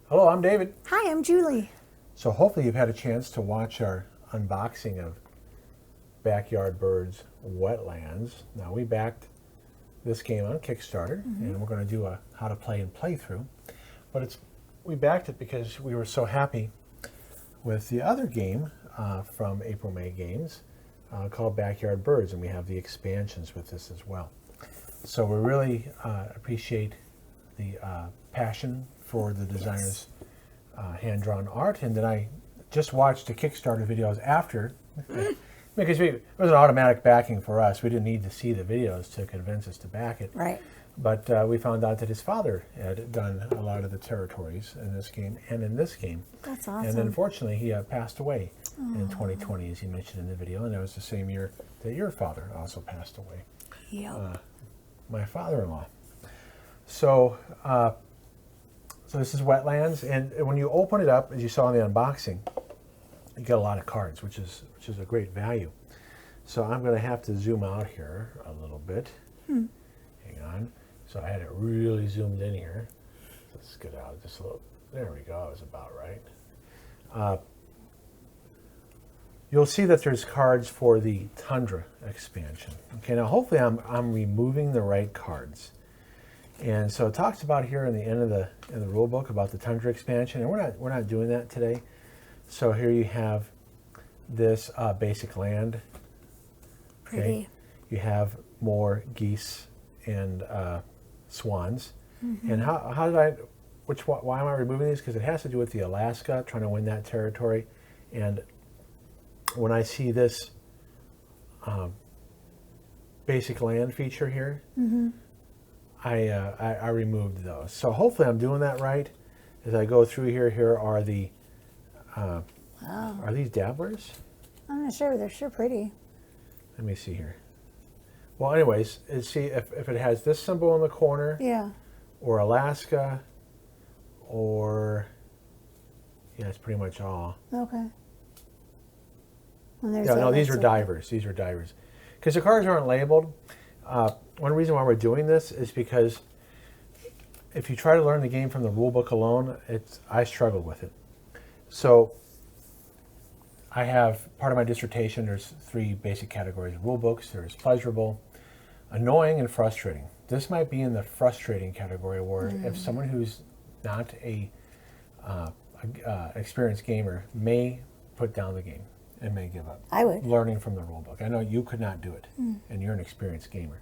Hello, I'm David. Hi, I'm Julie. So hopefully you've had a chance to watch our unboxing of Backyard Birds Wetlands. Now we backed this game on Kickstarter, and we're going to do a how to play and playthrough. But we backed it because we were so happy with the other game from April May Games called Backyard Birds, and we have the expansions with this as well. So we really appreciate the passion for the designer's hand-drawn art, and then I just watched the Kickstarter videos after because it was an automatic backing for us. We didn't need to see the videos to convince us to back it. Right. But we found out that his father had done a lot of the territories in this game and in this game. That's awesome. And unfortunately, he passed away in 2020, as he mentioned in the video, and that was the same year that your father also passed away. Yep. My father-in-law. So this is Wetlands, and when you open it up, as you saw in the unboxing, you get a lot of cards, which is a great value. So I'm going to have to zoom out here a little bit. Hang on. So I had it really zoomed in here. Let's get out just a little. There we go. It was about right. You'll see that there's cards for the Tundra expansion. Okay, now hopefully I'm removing the right cards. And so it talks about here in the end of in the rule book about the Tundra expansion, and we're not doing that today. So here you have this basic land. Pretty. Okay? You have more geese and swans. And how did why am I removing these? Because it has to do with the Alaska, trying to win that territory. And when I see this basic land feature here, I removed those. So hopefully I'm doing that right. As I go through here are the, are these dabblers? I'm not sure, but they're sure pretty. Let me see here. Well, anyways, see if it has this symbol in the corner, Yeah. or Alaska, or, yeah, it's pretty much all. Okay. And there's Yeah, no, the these are others. divers. These are divers. Because the cards aren't labeled. One reason why we're doing this is because if you try to learn the game from the rule book alone, I struggle with it. So I have part of my dissertation, there's 3 basic categories of rule books. There's pleasurable, annoying, and frustrating. This might be in the frustrating category, where if someone who's not a experienced gamer may put down the game and may give up. I would. Learning from the rule book. I know you could not do it, and you're an experienced gamer.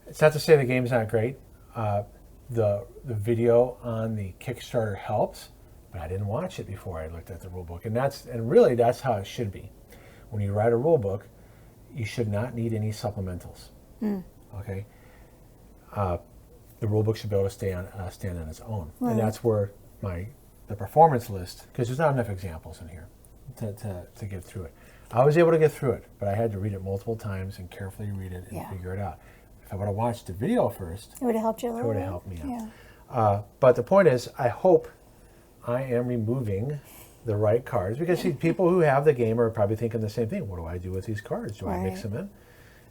It's not to say the game's not great. The video on the Kickstarter helps, but I didn't watch it before I looked at the rule book, and really that's how it should be. When you write a rule book, you should not need any supplementals. Okay. The rule book should be able to stand on its own, and that's where the performance list, because there's not enough examples in here to get through it. I was able to get through it, but I had to read it multiple times and carefully read it and figure it out. If I would have watched the video first, It would have helped you a it little would bit. have helped me out. Yeah. But the point is, I hope I am removing the right cards, because see, people who have the game are probably thinking the same thing. What do I do with these cards? Do I mix them in?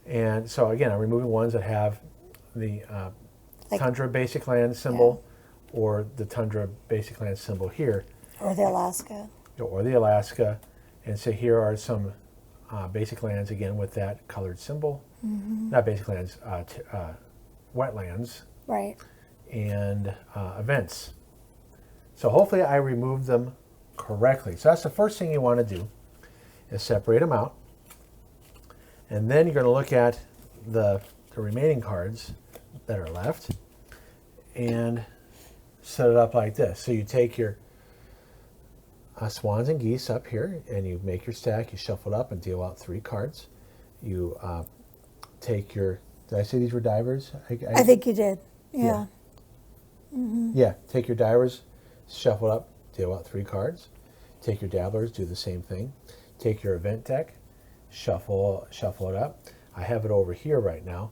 And so again, I'm removing ones that have the Tundra basic land symbol, or the Tundra basic land symbol here, Or the Alaska. or the Alaska. And so here are some basic lands, again, with that colored symbol. Not basic lands, wetlands, Right. and events. So hopefully I removed them correctly. So that's the first thing you want to do, is separate them out. And then you're going to look at the remaining cards that are left and set it up like this. So you take your swans and geese up here, and you make your stack, you shuffle it up and deal out 3 cards. You take your, did I say these were divers? I think you did. Yeah. Yeah, take your divers, shuffle it up, deal out 3 cards. Take your dabblers, do the same thing. Take your event deck, shuffle it up. I have it over here right now.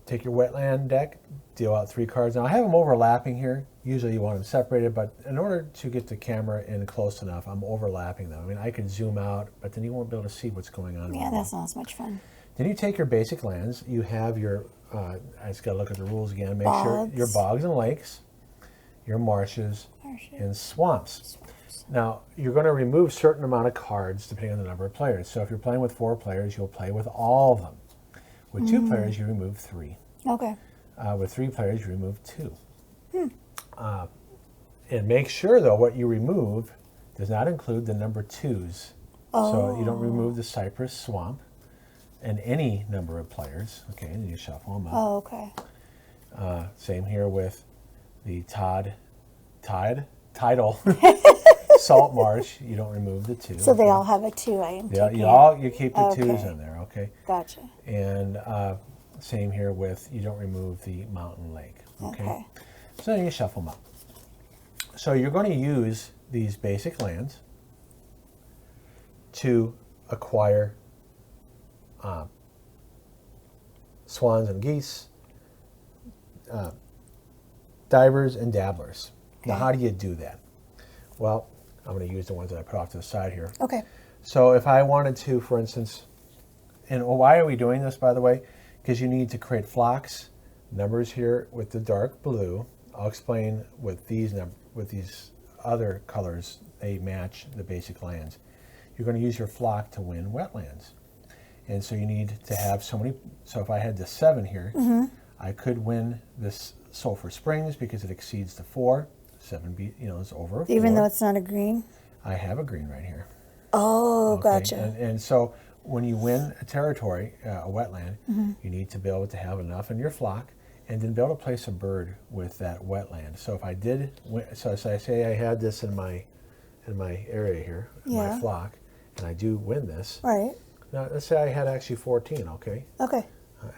Take your wetland deck, deal out 3 cards. Now I have them overlapping here. Usually you want them separated, but in order to get the camera in close enough, I'm overlapping them. I mean, I could zoom out, but then you won't be able to see what's going on. Yeah, that's not as much fun. Then you take your basic lands. You have your, I just got to look at the rules again. Make sure Bogs. your bogs and lakes, your marshes, Marshes. and swamps. Now, you're going to remove certain amount of cards depending on the number of players. So if you're playing with 4 players, you'll play with all of them. With 2 players, you remove 3. Okay. With 3 players, you remove 2. And make sure, though, what you remove does not include the number 2s. So you don't remove the cypress swamp and any number of players. Okay, and you shuffle them up. Oh, okay. Same here with the tidal salt marsh. You don't remove the 2. So they all have a 2. I am Yeah, taking you keep the 2s Okay. in there. Okay. Gotcha. And same here with, you don't remove the mountain lake. Okay. So then you shuffle them up. So you're going to use these basic lands to acquire swans and geese, divers and dabblers. Now, how do you do that? Well, I'm going to use the ones that I put off to the side here. Okay. So if I wanted to, for instance, and why are we doing this, by the way? Because you need to create flocks, numbers here with the dark blue. I'll explain with these other colors, they match the basic lands. You're going to use your flock to win wetlands. And so you need to have so many, so if I had the 7 here, I could win this Sulphur Springs because it exceeds the 4. 7 is over a 4. Even though it's not a green? I have a green right here. Oh, Okay, gotcha. And so when you win a territory, a wetland, you need to be able to have enough in your flock and then be able to place a bird with that wetland. So if I did, so I say I had this in my area here, in my Yeah. flock, and I do win this. Right. Now let's say I had actually 14, okay? Okay.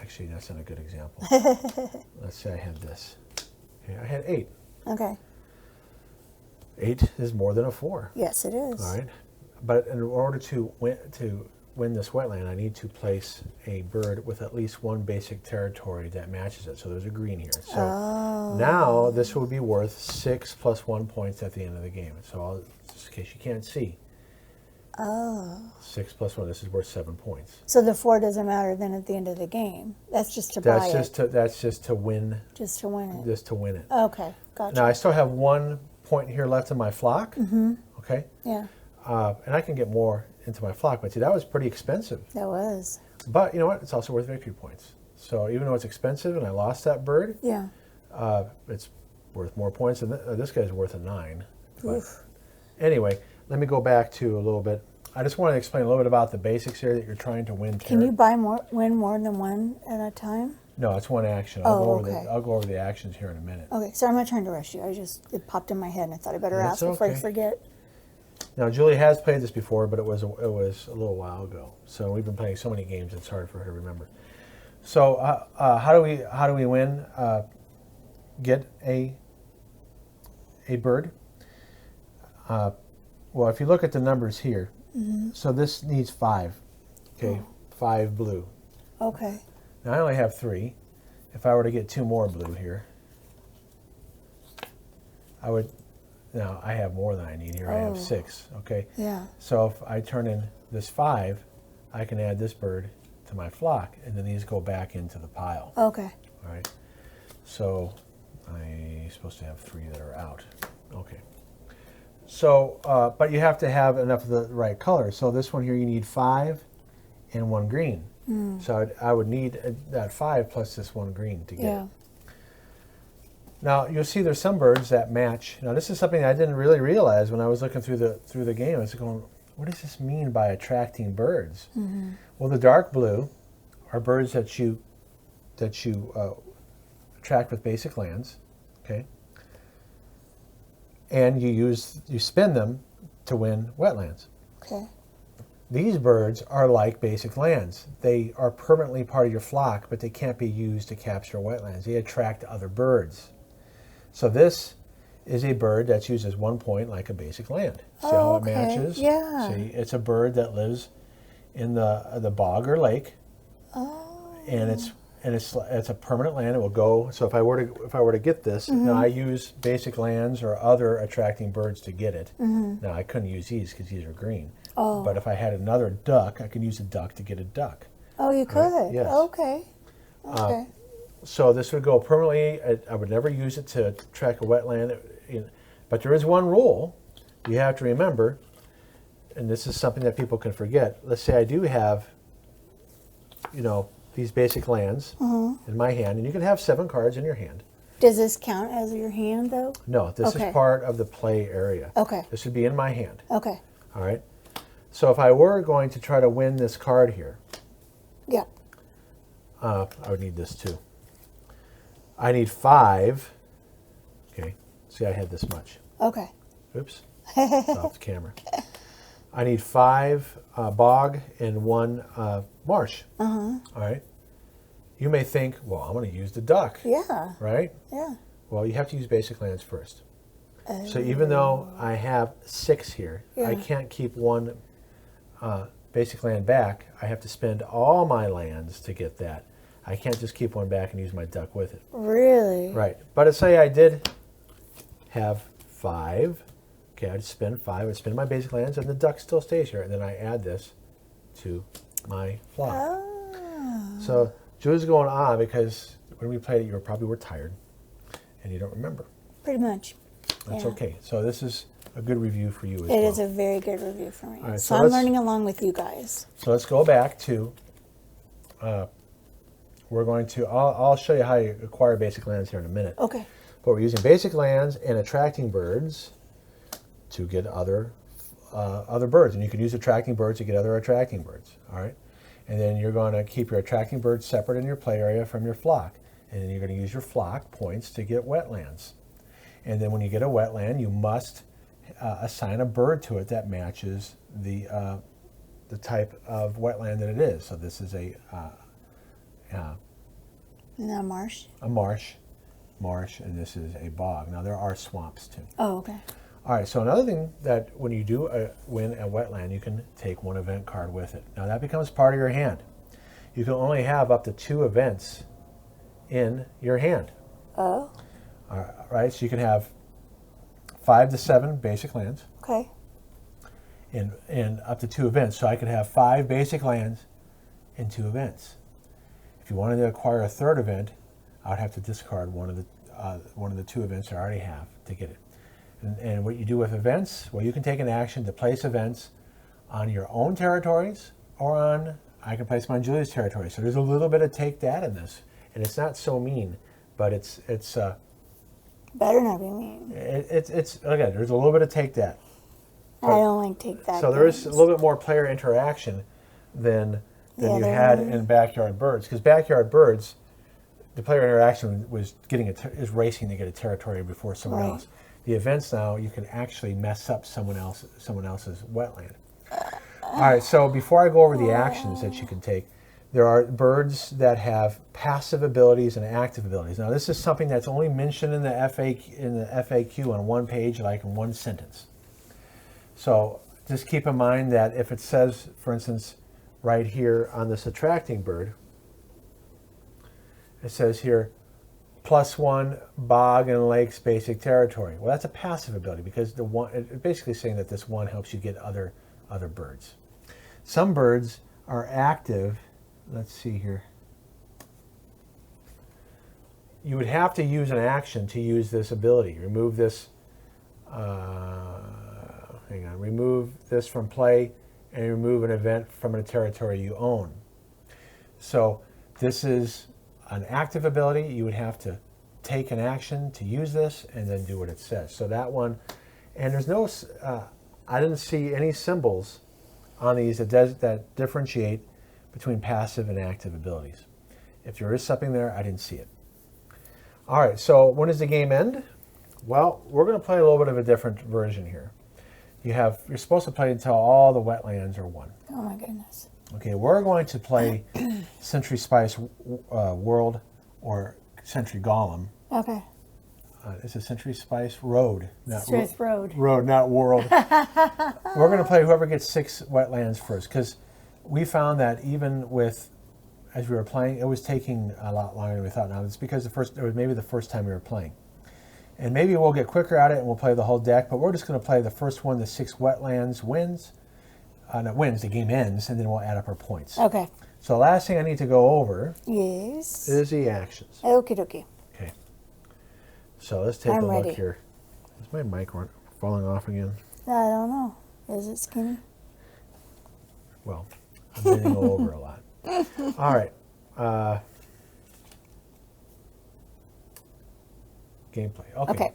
Actually, that's not a good example. Let's say I had this. Okay, I had 8. Okay. 8 is more than a 4. Yes, it is. All right, but in order to win this wetland, I need to place a bird with at least 1 basic territory that matches it. So there's a green here. So now this will be worth 6 plus 1 points at the end of the game. So just in case you can't see, 6 plus 1. This is worth 7 points. So the 4 doesn't matter then at the end of the game. That's just to buy That's just to win. Just to win it. Just to win it. Okay. Gotcha. Now I still have 1 point here left in my flock. Okay. Yeah. And I can get more into my flock, but see, that was pretty expensive. That was. But you know what? It's also worth victory points. So even though it's expensive and I lost that bird, Yeah. it's worth more points. And this guy's worth a 9. But Oof. anyway, let me go back to a little bit. I just want to explain a little bit about the basics here that you're trying to win. Can you win more than 1 at a time? No, it's 1 action. Oh, okay. I'll go over the actions here in a minute. Okay. Sorry, I'm not trying to rush you. It popped in my head and I thought I better That's ask before I okay. forget. Now, Julie has played this before, but it was a little while ago. So we've been playing so many games; it's hard for her to remember. So how do we win? Get a bird. Well, if you look at the numbers here, so this needs 5. Okay, 5 blue. Okay. Now I only have 3. If I were to get 2 more blue here, I would. Now I have more than I need here. I have 6. Okay. Yeah. So if I turn in this 5, I can add this bird to my flock, and then these go back into the pile. Okay. All right. So I'm supposed to have 3 that are out. Okay. So, but you have to have enough of the right color. So this one here, you need 5 and 1 green. So I would need that 5 plus this 1 green to get Yeah. it. Now you'll see there's some birds that match. Now this is something I didn't really realize when I was looking through the game. I was going, what does this mean by attracting birds? Well, the dark blue are birds that you attract with basic lands, okay? And you spin them to win wetlands. Okay. These birds are like basic lands. They are permanently part of your flock, but they can't be used to capture wetlands. They attract other birds. So this is a bird that's used as 1 point like a basic land. See how it matches? Yeah. See, it's a bird that lives in the bog or lake, and it's a permanent land. It will go. So if I were to get this, now I use basic lands or other attracting birds to get it. Now I couldn't use these because these are green. But if I had another duck, I could use a duck to get a duck. Oh, you could? Yes. Okay. Okay. So this would go permanently. I would never use it to track a wetland. but there is one rule you have to remember, and this is something that people can forget. Let's say I do have, these basic lands in my hand, and you can have 7 cards in your hand. Does this count as your hand, though? No, this is part of the play area. Okay. This would be in my hand. Okay. All right. So if I were going to try to win this card here, Yeah. I would need this too. I need 5. Okay. See, I had this much. Okay. Oops. It's off the camera. I need 5 bog and 1 marsh. All right. You may think, well, I'm going to use the duck. Yeah. Right? Yeah. Well, you have to use basic lands first. So even though I have 6 here, I can't keep 1 basic land back. I have to spend all my lands to get that. I can't just keep 1 back and use my duck with it. Really? Right. But let's say I did have 5. Okay, I'd spend 5. I'd spend my basic lands, and the duck still stays here. And then I add this to my flock. Oh. So Julie's going on because when we played it, you probably were tired, and you don't remember. Pretty much. That's Yeah. okay. So this is a good review for you as It well. is a very good review for me. All right, so so I'm let's- learning along with you guys. So let's go back to, we're going to, I'll show you how you acquire basic lands here in a minute. Okay. But we're using basic lands and attracting birds to get other birds. And you can use attracting birds to get other attracting birds. All right. And then you're going to keep your attracting birds separate in your play area from your flock. And then you're going to use your flock points to get wetlands. And then when you get a wetland, you must assign a bird to it that matches the type of wetland that it is. So this is a No marsh. marsh, and this is a bog. Now there are swamps too. Oh, okay. All right, so another thing that when you do win a wetland, you can take 1 event card with it. Now that becomes part of your hand. You can only have up to 2 events in your hand. Oh. All right, so you can have 5 to 7 basic lands Okay. and up to 2 events. So I could have 5 basic lands and 2 events. If you wanted to acquire a 3rd event, I would have to discard one of the 2 events I already have to get it. And what you do with events, well, you can take an action to place events on your own territories or on, I can place them on Julia's territory. So there's a little bit of take that in this. And it's not so mean, but it's Better not be mean. it's again, there's a little bit of take that. I don't like take that. So there is a games. little bit more player interaction than Yeah, you there had is. in Backyard Birds. Because Backyard Birds, the player interaction was is racing to get a territory before someone Right. else. The events now, you can actually mess up someone else's wetland. All right, so before I go over the actions that you can take, there are birds that have passive abilities and active abilities. Now, this is something that's only mentioned in the FAQ on 1 page, like in 1 sentence. So just keep in mind that if it says, for instance, right here on this attracting bird, it says here, +1 bog and lakes basic territory. Well, that's a passive ability because it's basically saying that this 1 helps you get other birds. Some birds are active. Let's see here. You would have to use an action to use this ability. Remove this. Hang on. Remove this from play and remove an event from a territory you own. So this is an active ability. You would have to take an action to use this and then do what it says. So that one, and there's no, I didn't see any symbols on these that differentiate between passive and active abilities. If there is something there, I didn't see it. All right, so when does the game end? Well, we're going to play a little bit of a different version here. You're supposed to play until all the wetlands are won. Oh my goodness. Okay, we're going to play Century Spice World or Century Golem. Okay. It's a Century Spice Road. Smith Road. Road, not World. We're going to play whoever gets 6 wetlands first, because we found that even with, as we were playing, it was taking a lot longer than we thought. Now, it's because it was maybe the first time we were playing. And maybe we'll get quicker at it and we'll play the whole deck, but we're just going to play the first one, the 6 wetlands wins. Not wins, the game ends, and then we'll add up our points. Okay. So the last thing I need to go over Yes. is the actions. Okie dokie. Okay. So let's take I'm a look ready. here. Is my mic falling off again? I don't know. Is it skinny? Well, I'm bending over a lot. All right. Gameplay. Okay.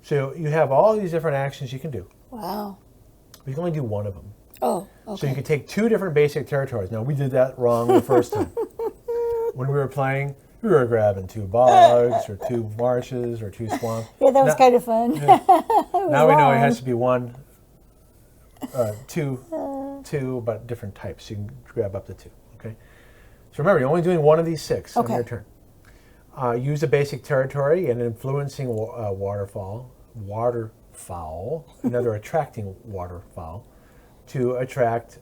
So you have all these different actions you can do. Wow. We can only do one of them. Oh, okay. So you can take 2 different basic territories. Now, we did that wrong the first time. When we were playing, we were grabbing 2 bogs or 2 marshes or 2 swamps. Yeah, that was kind of fun. Yeah. Now we know it has to be 1, 2, but different types. You can grab up to 2. Okay. So remember, you're only doing one of these 6 on your turn. Use a basic territory and influencing waterfowl, another attracting waterfowl, to attract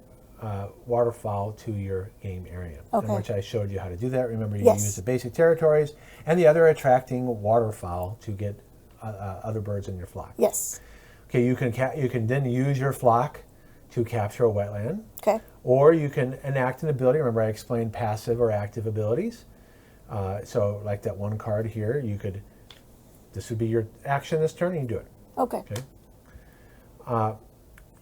waterfowl to your game area, in which I showed you how to do that. Remember, you use the basic territories and the other attracting waterfowl to get other birds in your flock. Yes. Okay, you can then use your flock to capture a wetland. Okay. Or you can enact an ability. Remember, I explained passive or active abilities. So like that one card here, this would be your action this turn, and you do it. Okay.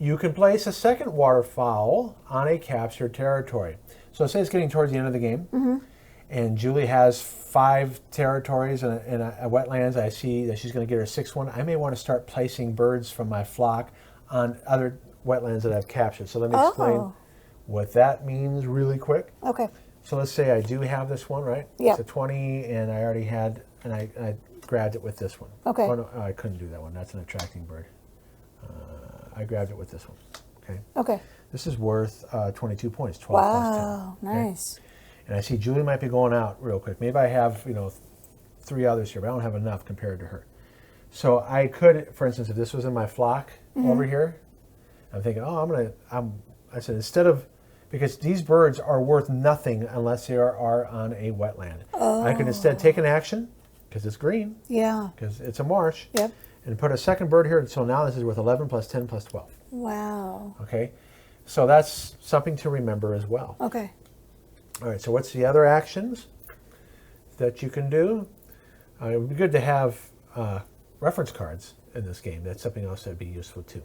You can place a second waterfowl on a captured territory. So say it's getting towards the end of the game, and Julie has 5 territories in a wetlands. I see that she's going to get her 6th one. I may want to start placing birds from my flock on other wetlands that I've captured. So let me explain what that means really quick. Okay. So let's say I do have this one, right? Yeah. It's a 20, and I already had, and I grabbed it with this one. Okay. Oh, no, I couldn't do that one. That's an attracting bird. I grabbed it with this one. Okay. Okay. This is worth 22 points, 12 plus 10. Wow, nice. Okay? And I see Julie might be going out real quick. Maybe I have, 3 others here, but I don't have enough compared to her. So I could, for instance, if this was in my flock over here, I'm thinking, I said, instead of, because these birds are worth nothing unless they are on a wetland. I could instead take an action, because it's green, Yeah. because it's a marsh, Yep. and put a second bird here. So now this is worth 11 plus 10 plus 12. Wow. Okay? So that's something to remember as well. Okay. All right, so what's the other actions that you can do? It would be good to have reference cards in this game. That's something else that'd be useful too.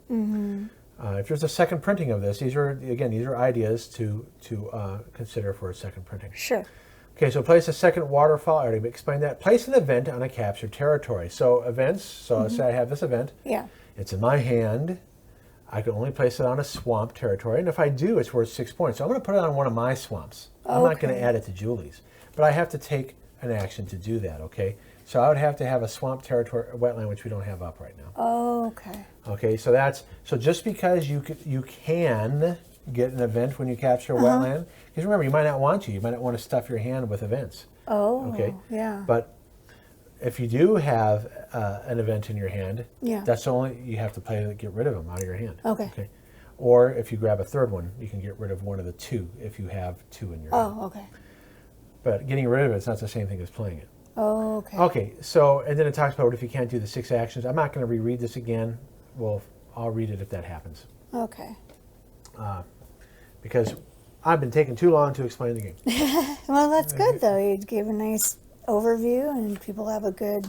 If there's a second printing of this, these are ideas to consider for a second printing. Sure. Okay, so place a second waterfowl. I already explained that. Place an event on a captured territory. So events, so say I have this event. Yeah. It's in my hand. I can only place it on a swamp territory. And if I do, it's worth 6 points. So I'm going to put it on one of my swamps. I'm not going to add it to Julie's. But I have to take an action to do that, okay? So I would have to have a swamp territory, a wetland, which we don't have up right now. Okay. Okay, so just because you can get an event when you capture a wetland, because remember, you might not want to. You might not want to stuff your hand with events. Oh, okay. Yeah. But if you do have an event in your hand, that's only, you have to play to get rid of them out of your hand. Okay. Or if you grab a third one, you can get rid of one of the 2 if you have 2 in your hand. Oh, okay. But getting rid of it's not the same thing as playing it. Oh, okay. Okay, so, and then it talks about what if you can't do the 6 actions. I'm not going to reread this again. Well, I'll read it if that happens. Okay. Because I've been taking too long to explain the game. Well, that's good, though. You gave a nice overview, and people have a good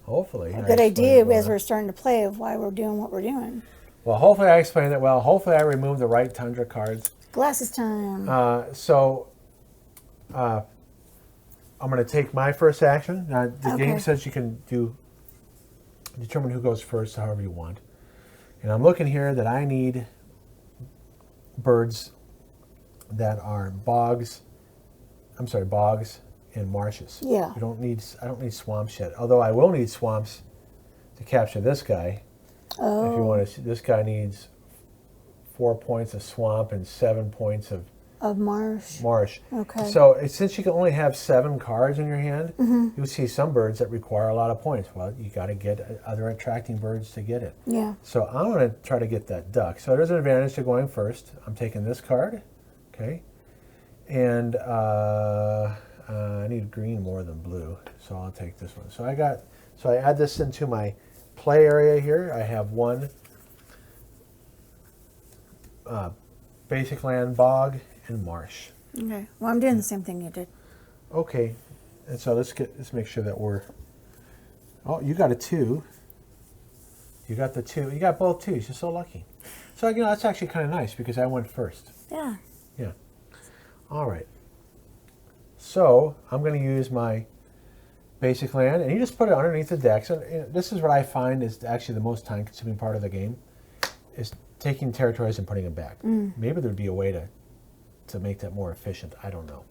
Hopefully. good idea as we're starting to play of why we're doing what we're doing. Well, hopefully I explained it well. Hopefully I removed the right Tundra cards. Glasses time. I'm going to take my first action. Now, the game says you can determine who goes first, however you want. And I'm looking here that I need birds that are bogs and marshes. Yeah. I don't need swamps yet. Although I will need swamps to capture this guy. Oh. If you want to see, this guy needs 4 points of swamp and 7 points of marsh. Okay. So since you can only have 7 cards in your hand, you'll see some birds that require a lot of points. Well, you got to get other attracting birds to get it. Yeah. So I'm going to try to get that duck. So there's an advantage to going first. I'm taking this card, okay, and I need green more than blue, so I'll take this one. So I add this into my play area here. I have 1 basic land, bog, and marsh. Okay. Well, I'm doing the same thing you did. Okay, and so let's make sure that we're. Oh, you got a 2. You got the 2. You got both 2s. You're so lucky. So, you know, that's actually kind of nice because I went first. Yeah. Yeah. All right. So, I'm going to use my basic land, and you just put it underneath the deck. So, you know, this is what I find is actually the most time-consuming part of the game, is taking territories and putting them back. Maybe there'd be a way to make that more efficient. I don't know.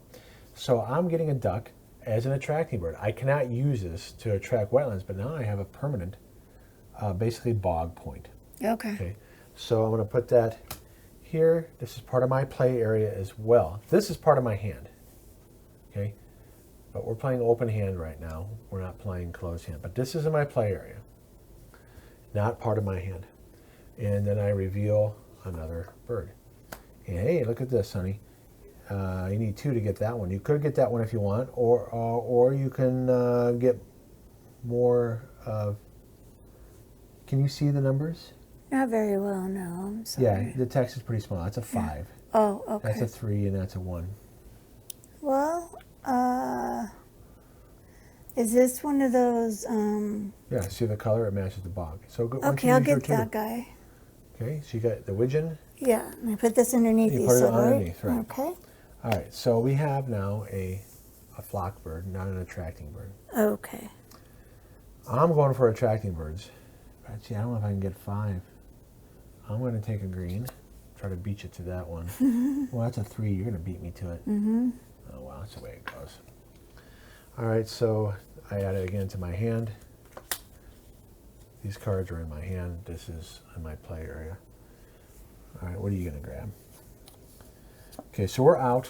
So, I'm getting a duck as an attracting bird. I cannot use this to attract wetlands, but now I have a permanent, basically bog point. Okay. Okay, so I'm going to put that here. This is part of my play area as well. This is part of my hand. Okay, but we're playing open hand right now. We're not playing closed hand, but this is in my play area, not part of my hand. And then I reveal another bird. And hey, look at this, honey. You need 2 to get that one. You could get that one if you want, or you can get more. Can you see the numbers? Not very well, no. I'm sorry. Yeah, the text is pretty small. That's a 5. Oh, okay. That's a 3, and that's a 1. Well, is this one of those? Yeah, see the color? It matches the bog. So go. Okay, I'll get that guy. Okay, so you got the widgeon. Yeah, and I put this underneath. You You put it said, underneath, right? Okay. All right, so we have now a flock bird, not an attracting bird. Okay. I'm going for attracting birds. But see, I don't know if I can get 5. I'm going to take a green, try to beat you to that one. Well, that's a 3. You're going to beat me to it. Mm-hmm. Oh, wow, that's the way it goes. All right, so I add it again to my hand. These cards are in my hand. This is in my play area. All right, what are you going to grab? Okay, so we're out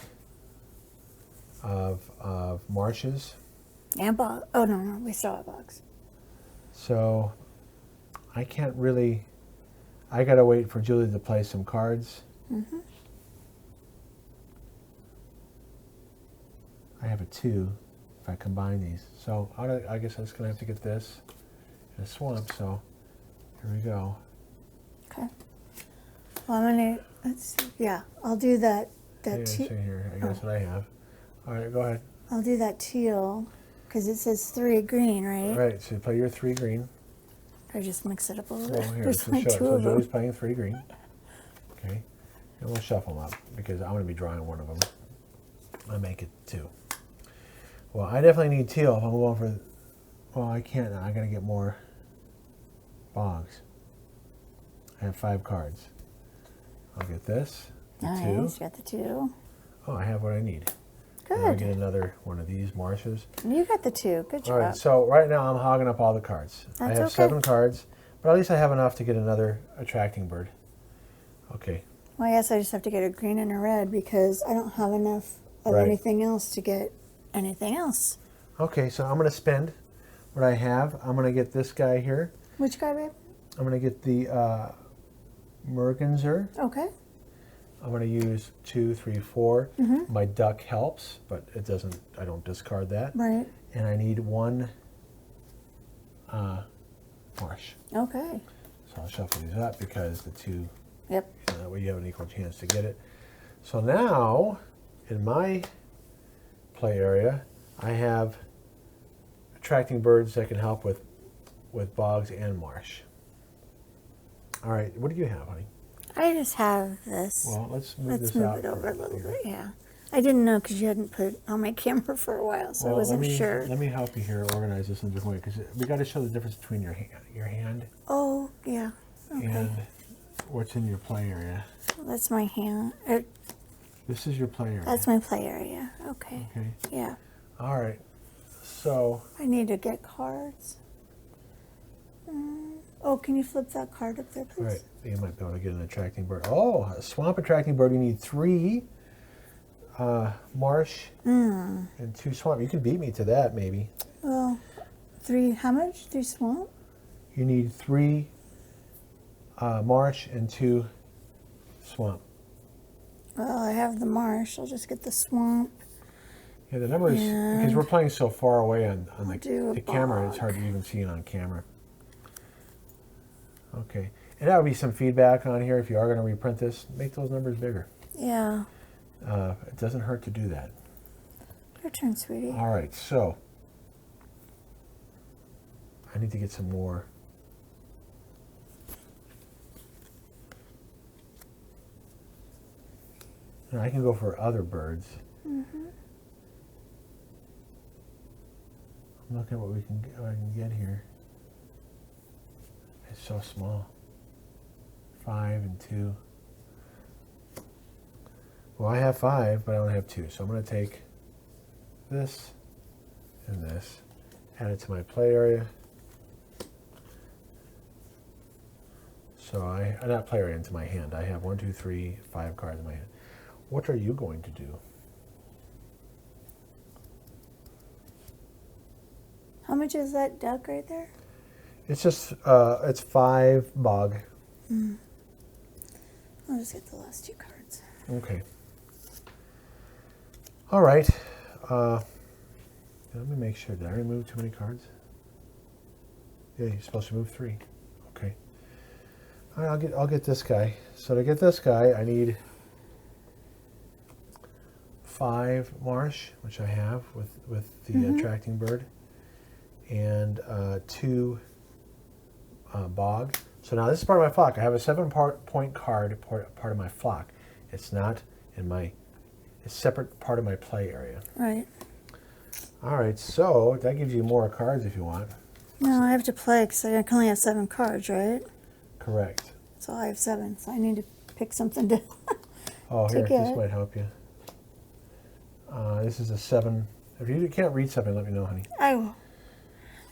of marshes. And bog. Oh, no, we still have bogs. So I can't really, I got to wait for Julie to play some cards. Mm-hmm. I have a 2 if I combine these. So I guess I'm just going to have to get this in a swamp. So here we go. Okay. Well, I'm going to, let's see. Yeah, I'll do that. Yeah, see here, I guess what I have. All right, go ahead. I'll do that teal because it says 3 green, right? All right, so you play your 3 green. Or just mix it up a little Well, bit. here, There's so only show it. 2 So of them. Julie's playing 3 green. Okay, and we'll shuffle them up because I'm going to be drawing one of them. I make it 2. Well, I definitely need teal if I'm going for. Well, I can't now. I got to get more bogs. I have 5 cards. I'll get this. The 2. Nice, you got the 2. Oh, I have what I need. And I'll Good. get another one of these marshes. You got the 2. Good job. All right, so right now I'm hogging up all the cards. I That's have okay. 7 cards, but at least I have enough to get another attracting bird. Okay. Well, I guess I just have to get a green and a red because I don't have enough of Right. anything else to get anything else. Okay, so I'm going to spend what I have. I'm going to get this guy here. Which guy, babe? I'm going to get the merganser. Okay. I'm going to use 2, 3, 4. Mm-hmm. My duck helps, but it doesn't. I don't discard that. Right. And I need 1 marsh. Okay. So I'll shuffle these up because the 2. Yep. That way you have an equal chance to get it. So now, in my play area, I have attracting birds that can help with bogs and marsh. All right, what do you have, honey? I just have this. Well, let's move Let's this move out it over a little here. bit, yeah. I didn't know because you hadn't put it on my camera for a while, so I wasn't sure. Let me help you here organize this in a different way because we got to show the difference between your hand Oh, yeah. Okay. and what's in your play area. That's my hand. This is your play area. That's my play area. Okay. Okay. Yeah. All right. So I need to get cards. Oh, can you flip that card up there, please? all right, you might be able to get an attracting bird. Oh, a swamp attracting bird. You need 3 marsh and 2 swamp. You can beat me to that, maybe. Well, 3, how much? 3 swamp? You need 3 marsh and 2 swamp. Well, I have the marsh. I'll just get the swamp. Yeah, the numbers, because And we're playing so far away on do a the camera, it's hard bog. to even see it on camera. Okay, and that would be some feedback on here. If you are going to reprint this, make those numbers bigger. Yeah. It doesn't hurt to do that. Your turn, sweetie. All right, so I need to get some more And I can go for other birds. Mm-hmm. I'm looking at what I can get here. It's so small. 5 and 2. Well, I have 5, but I only have 2. So I'm going to take this and this, add it to my play area. So not play area, into my hand. I have 1, 2, 3, 5 cards in my hand. What are you going to do? How much is that duck right there? It's just, it's 5 bog. Mm. I'll just get the last 2 cards. Okay. All right. Let me make sure. Did I remove too many cards? Yeah, you're supposed to move 3. Okay. All right, I'll get this guy. So to get this guy, I need 5 marsh, which I have with the attracting bird, and 2 bog. So now this is part of my flock. I have a 7-point card, part of my flock. It's not in my, it's separate part of my play area. Right. All right, so that gives you more cards if you want. No, I have to play because I can only have 7 cards, right? Correct. So I have 7, so I need to pick something to Oh, to here, get. this might help you. This is a 7. If you can't read something, let me know, honey. I will.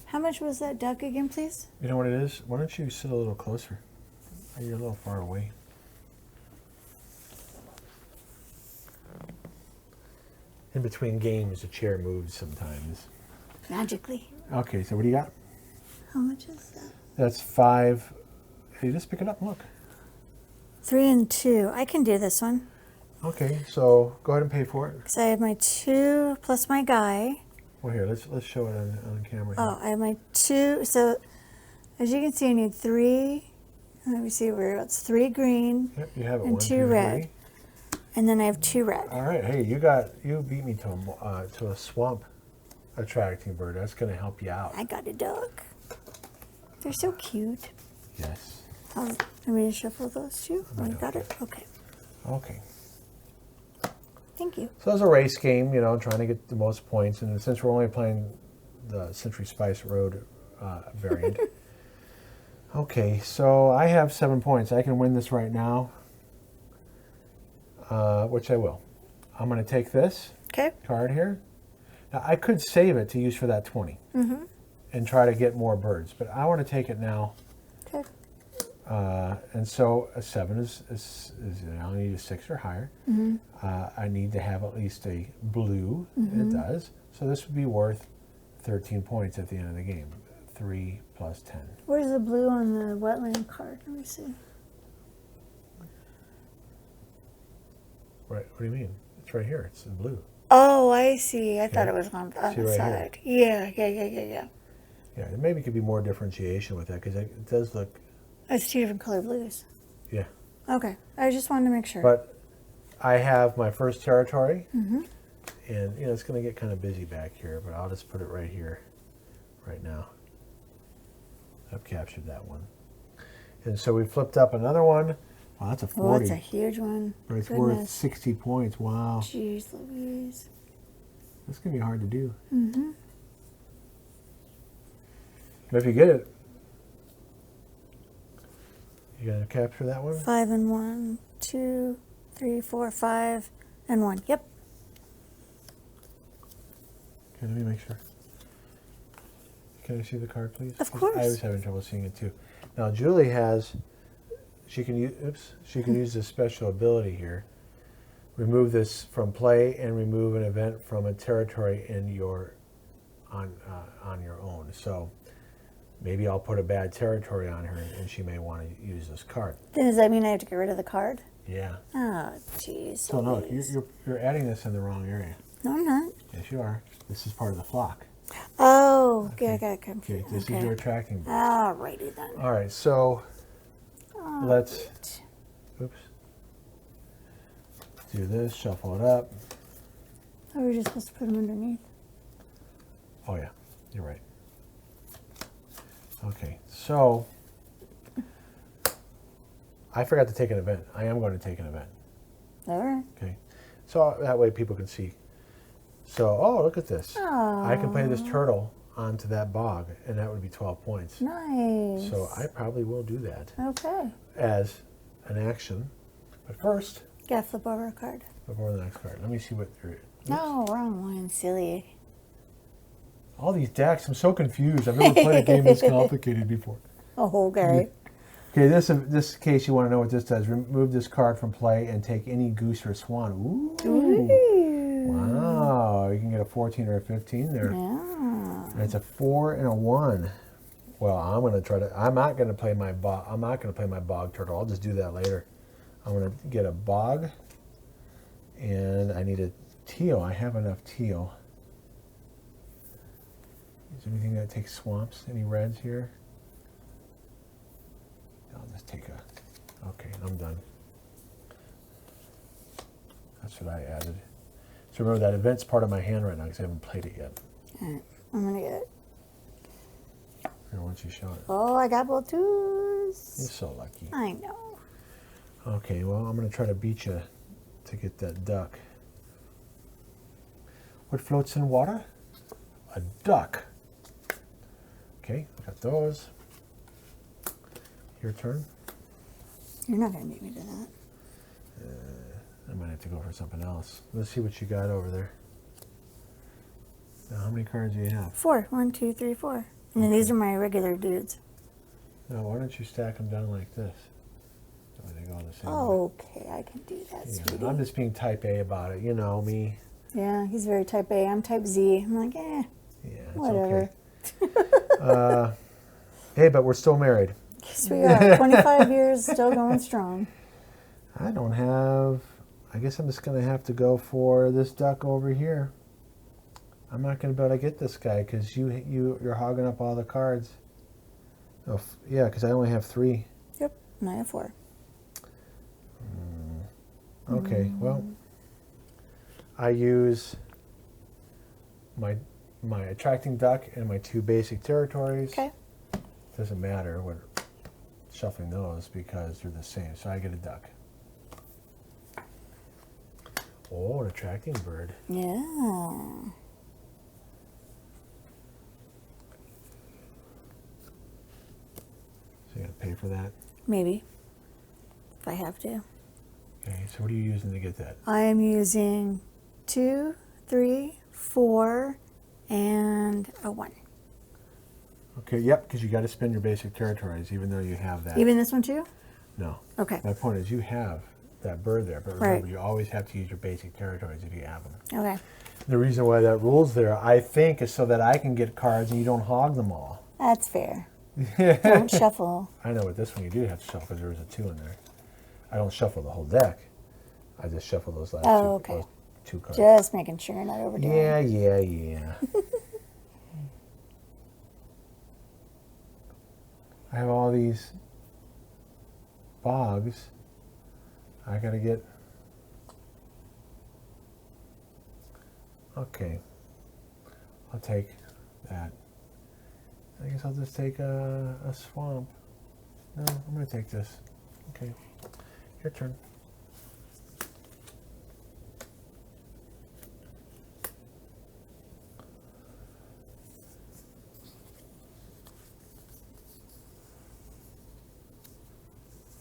How much was that duck again, please? You know what it is? Why don't you sit a little closer? You're a little far away. In between games, the chair moves sometimes. Magically. Okay, so what do you got? How much is that? That's 5. Hey, just pick it up and look. 3 and 2. I can do this one. Okay, so go ahead and pay for it. Because I have my 2 plus my guy. Well, here, let's show it on camera. Here. Oh, I have my 2. So, as you can see, I need 3. Let me see where it's 3 green. Yep, you have it. And 1, 2 2, red. 3. And then I have 2 red. All right, hey, you beat me to a swamp attracting bird. That's going to help you out. I got a duck. They're so cute. Yes. Want me to shuffle those 2? Oh, you got it? Okay. Okay. Thank you. So it's a race game, you know, trying to get the most points. And since we're only playing the Century Spice Road variant. Okay, so I have 7 points. I can win this right now, which I will. I'm going to take this card here. Now, I could save it to use for that 20 and try to get more birds, but I want to take it now. Okay. And so a 7 is I only need a 6 or higher. I need to have at least a blue. It does. So this would be worth 13 points at the end of the game. 3 plus 10. Where's the blue on the wetland card? Let me see. Right. What do you mean? It's right here. It's in blue. Oh, I see. I thought Yeah. it was on See the right here. side. Yeah. Yeah, there maybe could be more differentiation with that because it does look. It's 2 different color blues. Yeah. Okay. I just wanted to make sure. But I have my first territory, and you know it's going to get kind of busy back here, but I'll just put it right here, right now. I've captured that one, and so we flipped up another one. Wow, that's a 40. Oh, that's a huge one. But it's Goodness. worth 60 points. Wow. Jeez Louise. That's going to be hard to do. Mm-hmm. But if you get it, you going to capture that one? 5 and 1, 2, 3, 4, 5, and 1. Yep. Okay, let me make sure. Can I see the card, please? Of course. I was having trouble seeing it too. Now Julie has, she can use this special ability here. Remove this from play and remove an event from a territory in your on your own. So maybe I'll put a bad territory on her, and she may want to use this card. Does that mean I have to get rid of the card? Yeah. Oh, jeez. So no, Louise. you're adding this in the wrong area. No, I'm not. Yes, you are. This is part of the flock. Oh, Okay. I got confused. Okay, this is your attracting bird. Alrighty then. All right, so let's. Alright. Oops. Do this, shuffle it up. Oh, we're just supposed to put them underneath. Oh yeah, you're right. Okay, so I forgot to take an event. I am going to take an event. There. Okay, So that way people can see. So, oh, look at this. I can play this turtle onto that bog, and that would be 12 points. Nice. So I probably will do that Okay. as an action. But first, Gotta flip over a card. before the next card, let me see what there is. No, wrong one. Silly. All these decks, I'm so confused. I've never played a game this complicated before. Oh, okay. Okay, this case you want to know what this does. Remove this card from play and take any goose or swan. Ooh. Wow, you can get a 14 or a 15 there. Yeah. And it's a 4 and a 1. Well, I'm going to try to. I'm not going to play my bog turtle. I'll just do that later. I'm going to get a bog, and I need a teal. I have enough teal. Is there anything that takes swamps? Any reds here? I'll just take a. Okay, I'm done. That's what I added. So remember that event's part of my hand right now because I haven't played it yet. All right. I'm gonna get it. Here, why don't you show it? Oh, I got both twos. You're so lucky. I know. Okay, well, I'm going to try to beat you to get that duck. What floats in water? A duck. Okay, got those. Your turn. You're not gonna beat me to that. I might have to go for something else. Let's see what you got over there. Now, how many cards do you have? 4. 1, 2, 3, 4. And then these are my regular dudes. Now, why don't you stack them down like this? That way they go the same way. Okay, I can do that, Yeah, sweetie. I'm just being type A about it. You know me. Yeah, he's very type A. I'm type Z. I'm like, Yeah, it's whatever. okay. Hey, but we're still married. Yes, we are. 25 years, still going strong. I don't have. I guess I'm just going to have to go for this duck over here. I'm not going to be able to get this guy because you're hogging up all the cards. Oh, yeah, because I only have 3. Yep, and I have 4. Okay, well, I use my attracting duck and my 2 basic territories. Okay. Doesn't matter what shuffling those because they're the same. So I get a duck. Oh, an attracting bird. Yeah. So you got to pay for that. Maybe. If I have to. Okay, so what are you using to get that? I am using 2, 3, 4, and a 1. Okay, yep, because you got to spend your basic territories even though you have that. Even this one too? No. Okay. My point is you have that bird there, but remember Right. you always have to use your basic territories if you have them. Okay. The reason why that rule's there, I think, is so that I can get cards and you don't hog them all. That's fair. Don't shuffle. I know with this one you do have to shuffle because there was a 2 in there. I don't shuffle the whole deck. I just shuffle those last Okay. those 2 cards. Just making sure you're not overdoing it. Yeah. I have all these bogs. I gotta get. Okay. I'll take that. I guess I'll just take a swamp. No, I'm gonna take this. Okay. Your turn.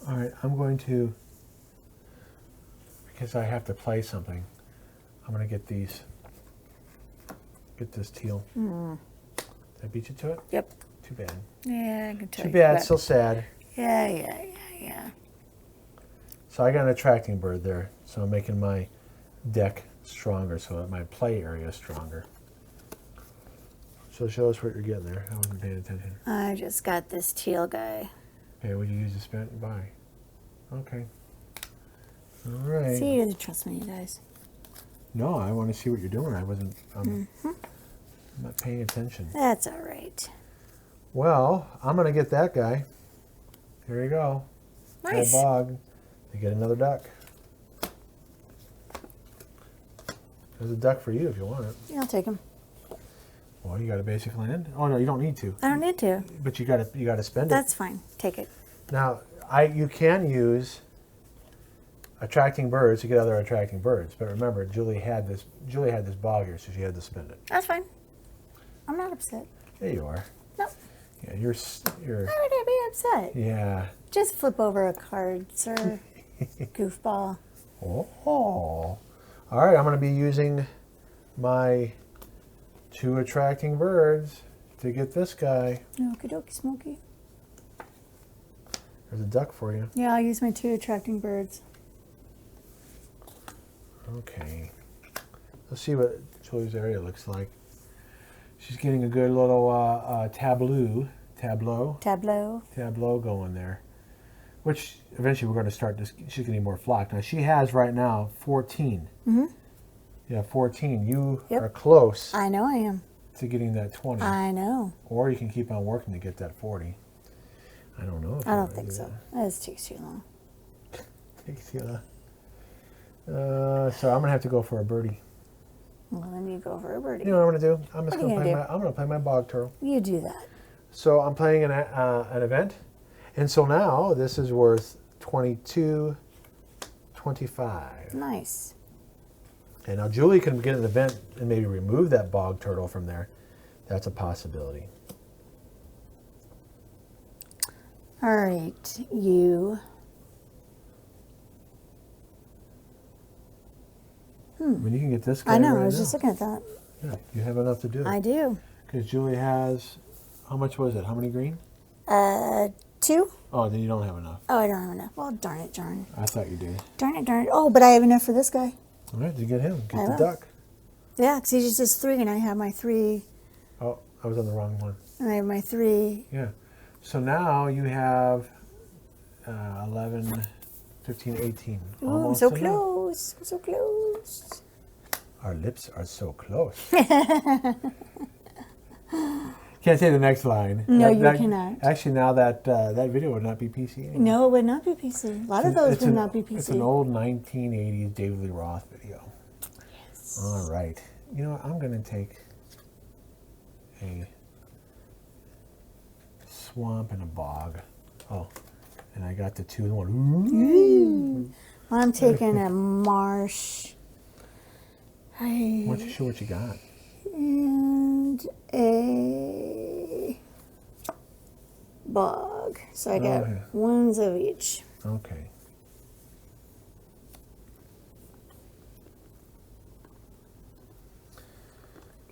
All right, I'm going to, because I have to play something, I'm going to get these, get this teal. Did I beat you to it? Yep. Too bad. Yeah, I can tell Too you. bad, but- so sad. Yeah. So I got an attracting bird there, so I'm making my deck stronger so that my play area is stronger. So show us what you're getting there. I wasn't paying attention. I just got this teal guy. Okay, what do you use to spend? Buy. Okay. All right. See, you didn't trust me, you guys. No, I want to see what you're doing. I'm not paying attention. That's all right. Well, I'm going to get that guy. Here you go. Nice. Full bog. You get another duck. There's a duck for you if you want it. Yeah, I'll take him. Well, you got a basic land? Oh no, you don't need to. I don't need to. But you got to spend it. That's fine. Take it. Now, you can use attracting birds to get other attracting birds. But remember, Julie had this bog here, so she had to spend it. That's fine. I'm not upset. There you are. No. Yeah, you're. Why would I be upset? Yeah. Just flip over a card, sir. Goofball. Oh. All right, I'm going to be using my 2 attracting birds to get this guy. Okie dokie, Smokey. There's a duck for you. Yeah, I'll use my 2 attracting birds. Okay. Let's see what Julie's area looks like. She's getting a good little tableau going there. Which eventually we're going to start this. She's going to need more flock. Now she has right now 14. Mm-hmm. Yeah, 14. You Yep. are close I know I am. to getting that 20. I know. Or you can keep on working to get that 40. I don't know. If I you don't wanna think do so. that. This takes too long. Takes you, so I'm gonna have to go for a birdie. Well, then you go for a birdie. You know what I'm gonna do? I'm just What are you gonna play gonna I'm gonna play my bog turtle. You do that. So So I'm playing an event, and so now this is worth 22.25. nice. And now Julie can get an event and maybe remove that bog turtle from there. That's a possibility. All right, you. I mean, you can get this guy. I know. right I was now. just looking at that. Yeah, you have enough to do. I do. Because Julie has, how much was it? How many green? 2. Oh, then you don't have enough. Oh, I don't have enough. Well, darn it, darn. I thought you did. Darn it, darn it. Oh, but I have enough for this guy. All right, you get him. Get I the will. duck. Yeah, because he just does 3, and I have my 3, Oh, I was on the wrong one. and I have my 3. Yeah. So now you have 11, 15, 18. Ooh, I'm Almost so enough. close. I'm so close. Our lips are so close. Can't say the next line. No, you cannot. Actually, now that video would not be PC anymore. No, it would not be PC. A lot of those would not be PC. It's an old 1980s David Lee Roth video. Yes. All right. You know what? I'm going to take a swamp and a bog. Oh, and I got the 2 and 1. Ooh. Well, I'm taking a marsh. Why don't you show what you got? And a bog. So I got Okay. ones of each. Okay.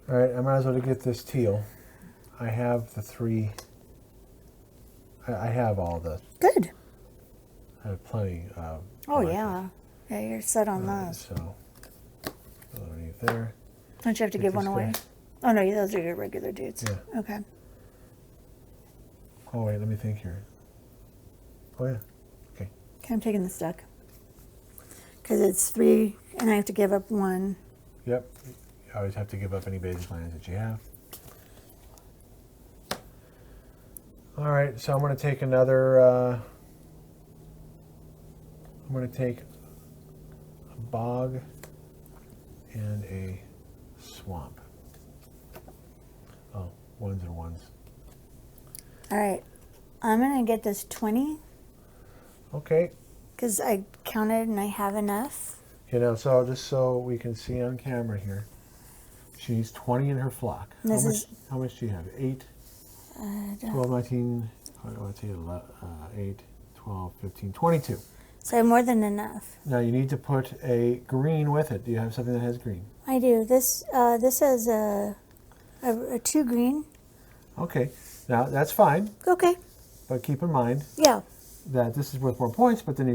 All right, I might as well get this teal. I have the 3. I have all the. Good. I have plenty of. Oh, yeah. Yeah, you're set on those. So, underneath there. Don't you have to Take give this one away? guy. Oh, no, those are your regular dudes. Yeah. Okay. Oh wait, let me think here. Oh yeah. Okay. Okay, I'm taking this duck. Because it's 3, and I have to give up 1. Yep. You always have to give up any basic lands that you have. All right, so I'm going to take another. I'm going to take a bog and a swamp. Oh, ones and ones. All right. I'm going to get this 20 Okay. because I counted and I have enough. You know, so just so we can see on camera here, she needs 20 in her flock. This How much do you have? 8, 12, 19, let's see, 8, 12, 15, 22. So I have more than enough. Now you need to put a green with it. Do you have something that has green? I do. This has a 2 green. Okay. Now that's fine, Okay. but keep in mind Yeah. that this is worth more points, but then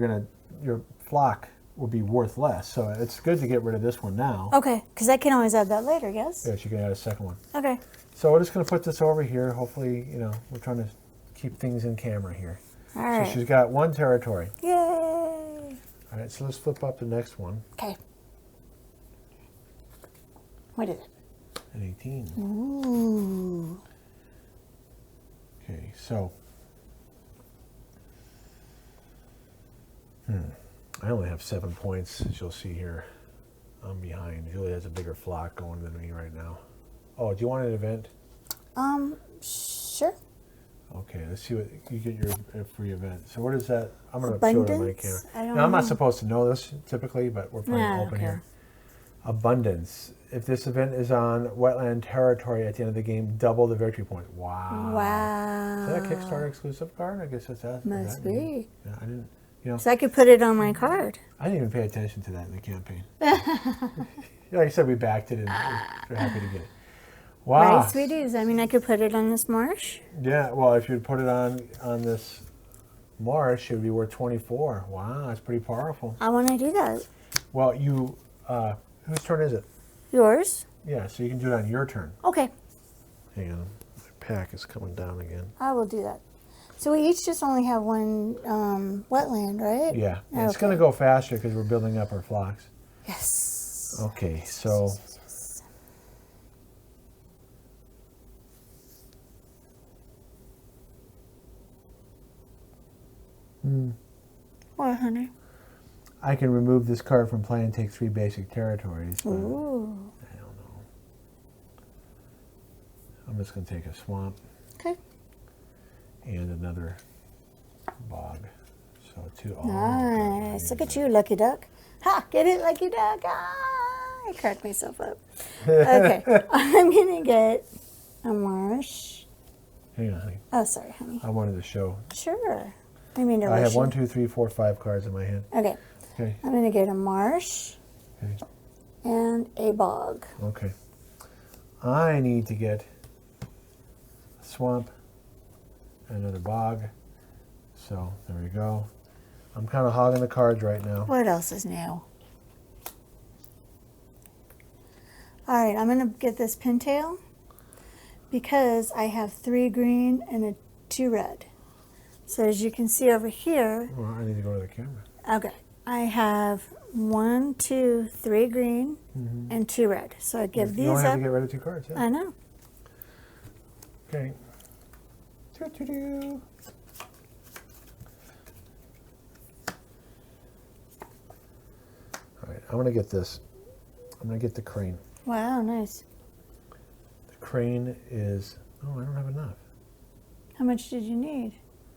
your flock will be worth less. So it's good to get rid of this one now. Okay. Because I can always add that later, yes? Yes, you can add a second one. Okay. So we're just going to put this over here. Hopefully, we're trying to keep things in camera here. All So right. she's got 1 territory. Yay. All right, so let's flip up the next one. Okay. What is it? An 18. Ooh. Okay, so. I only have 7 points, as you'll see here. I'm behind. Julie has a bigger flock going than me right now. Oh, do you want an event? Sure. Okay, let's see what you get your free event. So what is that? I'm going to show it on my camera. Abundance? I don't Now, I'm not know. supposed to know this typically, but we're playing Nah, I don't open care. here. Abundance. If this event is on wetland territory at the end of the game, double the victory point. Wow. Wow. Is that a Kickstarter exclusive card? I guess it's that. Must be. Yeah, I didn't. You know, So I could put it on my card. I didn't even pay attention to that in the campaign. Like I said, we backed it and we're happy to get it. Wow. Right, sweeties? I mean, I could put it on this marsh. Yeah, well, if you put it on this marsh, it would be worth 24. Wow, that's pretty powerful. I want to do that. Well, whose turn is it? Yours? Yeah, so you can do it on your turn. Okay, Hang on, my pack is coming down again. I will do that. So we each just only have one wetland, right? Yeah, it's Okay. going to go faster because we're building up our flocks. Yes. Okay, so Yes. What, honey? I can remove this card from play and take 3 basic territories. But Ooh. I don't know. I'm just going to take a swamp Okay. and another bog. So 2. Oh, Nice. Look at you, Lucky Duck. Ha! Get it, Lucky Duck. Ah! I cracked myself up. Okay. I'm going to get a marsh. Hang on, honey. Oh, sorry, honey. I wanted to show. Sure. I mean, I have 1, 2, 3, 4, 5 cards in my hand. Okay. Okay. I'm going to get a marsh Okay. and a bog. Okay. I need to get a swamp and another bog. So there we go. I'm kind of hogging the cards right now. What else is new? All right, I'm going to get this pintail because I have 3 green and 2 red. So as you can see over here, Well, I need to go to the camera. okay, I have 1, 2, 3 green and 2 red. So I give You these only have up. to get rid of 2 cards. Yeah. I know. Okay. Doo-doo-doo. All right, I'm going to get this. I'm going to get the crane. Wow, nice. The crane is, oh, I don't have enough. How much did you need?